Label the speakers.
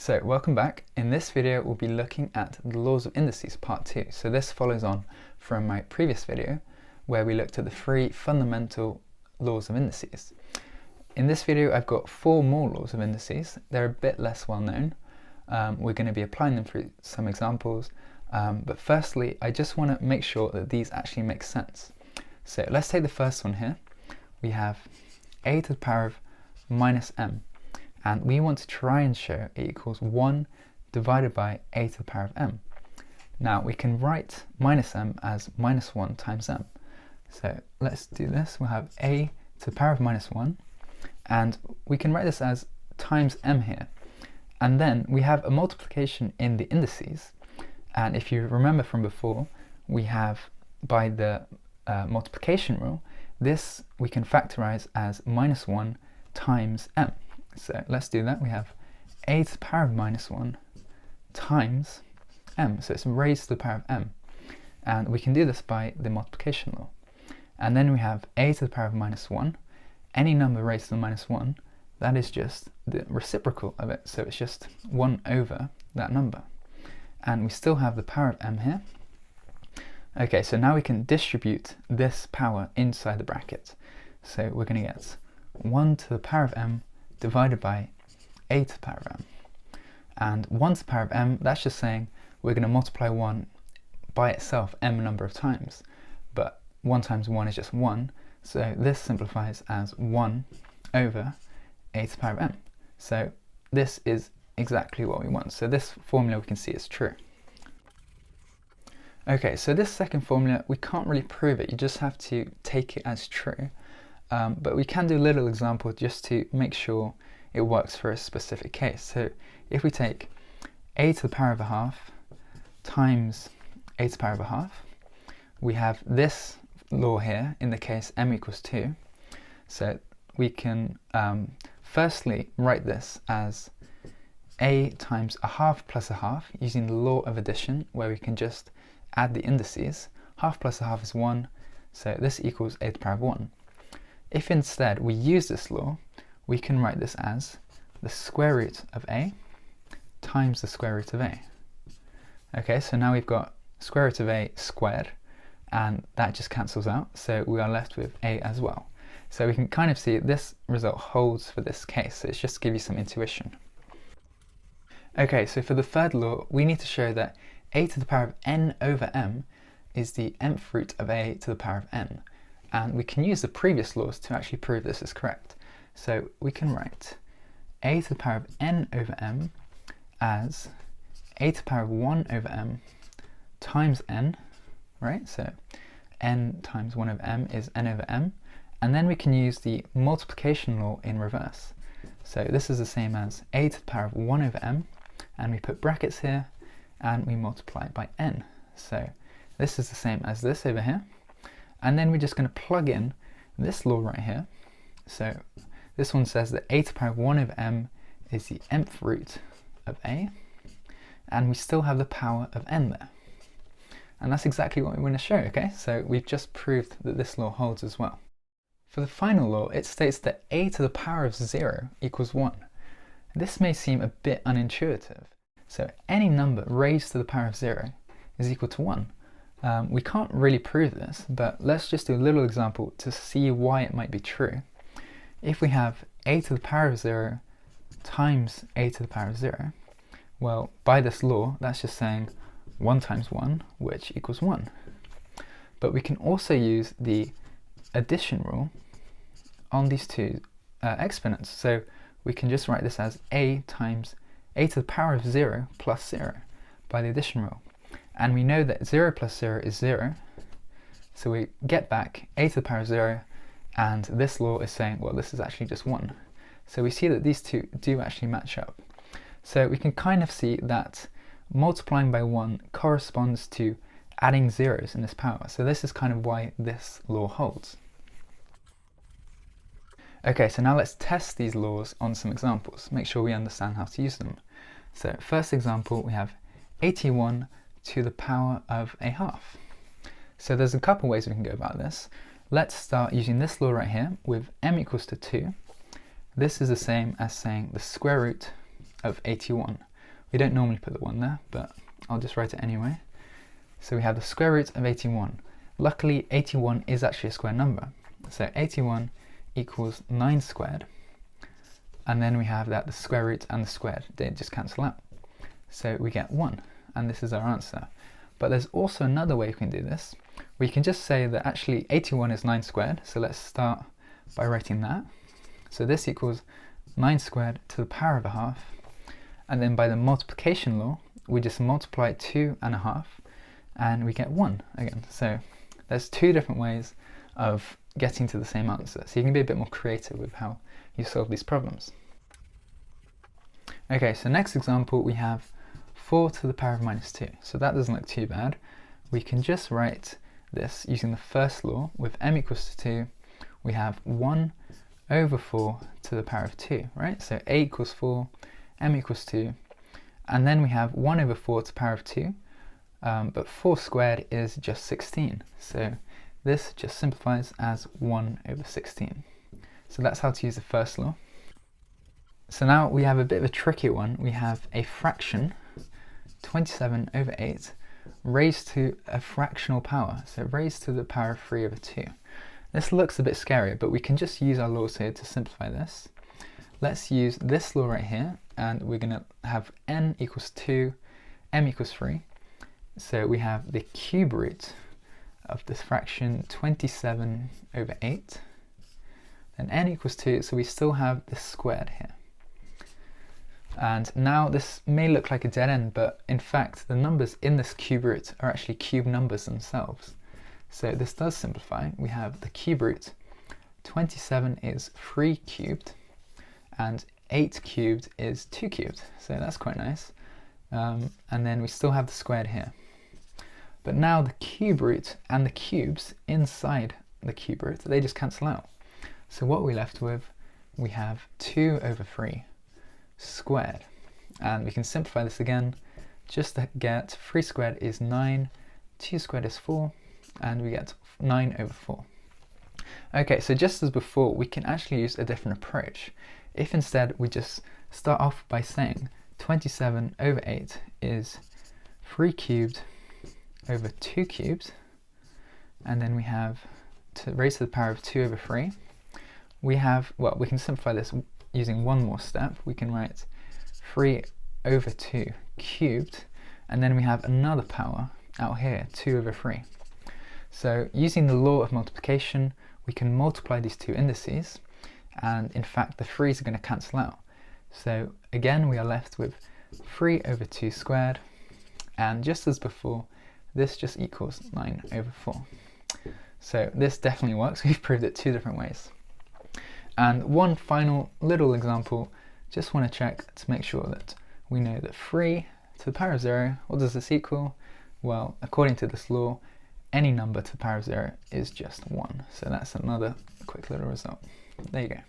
Speaker 1: So welcome back. In this video we'll be looking at the laws of indices part 2. So this follows on from my previous video where we looked at the 3 fundamental laws of indices. In this video I've got 4 more laws of indices. They're a bit less well known. We're going to be applying them through some examples, but firstly I just want to make sure that these actually make sense. So let's take the first one here. We have a to the power of minus m. And we want to try and show it equals 1 divided by a to the power of m. Now we can write minus m as minus 1 times m. So let's do this. We'll have a to the power of minus 1, and we can write this as times m here. And then we have a multiplication in the indices, and if you remember from before, we have by the multiplication rule, this we can factorize as minus 1 times m. So let's do that. We have a to the power of minus 1 times m. So it's raised to the power of m. And we can do this by the multiplication law. And then we have a to the power of minus 1. Any number raised to the minus 1, that is just the reciprocal of it. So it's just 1 over that number. And we still have the power of m here. Okay, so now we can distribute this power inside the bracket. So we're going to get 1 to the power of m divided by a to the power of m. And 1 to the power of m, that's just saying we're going to multiply 1 by itself m number of times. But 1 times 1 is just 1, so this simplifies as 1 over a to the power of m. So this is exactly what we want. So this formula we can see is true. Okay, so this second formula, we can't really prove it, you just have to take it as true. But we can do a little example just to make sure it works for a specific case. So if we take a to the power of a half times a to the power of a half, we have this law here in the case m equals 2. So we can firstly write this as a times a half plus a half using the law of addition, where we can just add the indices. Half plus a half is 1, so this equals a to the power of 1. If instead we use this law, we can write this as the square root of a times the square root of a. Okay, so now we've got square root of a squared, and that just cancels out, so we are left with a as well. So we can kind of see this result holds for this case, so it's just to give you some intuition. Okay, so for the third law, we need to show that a to the power of n over m is the nth root of a to the power of n. And we can use the previous laws to actually prove this is correct. So we can write a to the power of n over m as a to the power of 1 over m times n, right? So n times 1 over m is n over m. And then we can use the multiplication law in reverse. So this is the same as a to the power of 1 over m, and we put brackets here, and we multiply it by n. So this is the same as this over here. And then we're just going to plug in this law right here. So this one says that a to the power of 1 over m is the nth root of a, and we still have the power of n there. And that's exactly what we want to show, okay? So we've just proved that this law holds as well. For the final law, it states that a to the power of 0 equals 1. This may seem a bit unintuitive. So any number raised to the power of 0 is equal to 1. We can't really prove this, but let's just do a little example to see why it might be true. If we have a to the power of 0 times a to the power of 0, well, by this law, that's just saying 1 times 1, which equals 1. But we can also use the addition rule on these two exponents. So we can just write this as a times a to the power of 0 plus 0 by the addition rule. And we know that 0 plus 0 is 0, so we get back a to the power of 0, and this law is saying, well, this is actually just 1. So we see that these two do actually match up. So we can kind of see that multiplying by 1 corresponds to adding zeros in this power. So this is kind of why this law holds. Okay, so now let's test these laws on some examples, make sure we understand how to use them. So first example, we have 81 to the power of a half. So there's a couple ways we can go about this. Let's start using this law right here with m equals to 2. This is the same as saying the square root of 81. We don't normally put the 1 there, but I'll just write it anyway. So we have the square root of 81. Luckily, 81 is actually a square number. So 81 equals 9 squared. And then we have that the square root and the squared, they just cancel out. So we get 1, and this is our answer. But there's also another way we can do this. We can just say that actually 81 is 9 squared. So let's start by writing that. So this equals 9 squared to the power of a half. And then by the multiplication law, we just multiply 2 and a half, and we get 1 again. So there's 2 different ways of getting to the same answer. So you can be a bit more creative with how you solve these problems. Okay, so next example we have 4 to the power of minus 2. So that doesn't look too bad. We can just write this using the first law. With m equals to 2, we have 1 over 4 to the power of 2, right? So a equals 4, m equals 2, and then we have 1 over 4 to the power of 2, but 4 squared is just 16. So this just simplifies as 1 over 16. So that's how to use the first law. So now we have a bit of a trickier one. We have a fraction, 27 over 8, raised to a fractional power, so raised to the power of 3 over 2. This looks a bit scary, but we can just use our laws here to simplify this. Let's use this law right here, and we're going to have n equals 2, m equals 3. So we have the cube root of this fraction, 27 over 8. Then n equals 2, so we still have this squared here. And now this may look like a dead end, but in fact the numbers in this cube root are actually cube numbers themselves. So this does simplify. We have the cube root, 27 is 3 cubed, and 8 cubed is 2 cubed. So that's quite nice. And then we still have the squared here. But now the cube root and the cubes inside the cube root, they just cancel out. So what we're left with, we have 2 over 3 squared. And we can simplify this again, just to get 3 squared is 9, 2 squared is 4, and we get 9 over 4. Okay, so just as before, we can actually use a different approach. If instead we just start off by saying 27 over 8 is 3 cubed over 2 cubed, and then we have to raise to the power of 2 over 3. We have, well, we can simplify this using one more step. We can write 3 over 2 cubed, and then we have another power out here, 2 over 3. So using the law of multiplication, we can multiply these two indices, and in fact the 3's are going to cancel out. So again we are left with 3 over 2 squared, and just as before, this just equals 9 over 4. So this definitely works. We've proved it 2 different ways. And one final little example, just want to check to make sure that we know that 3 to the power of 0, what does this equal? Well, according to this law, any number to the power of 0 is just 1. So that's another quick little result. There you go.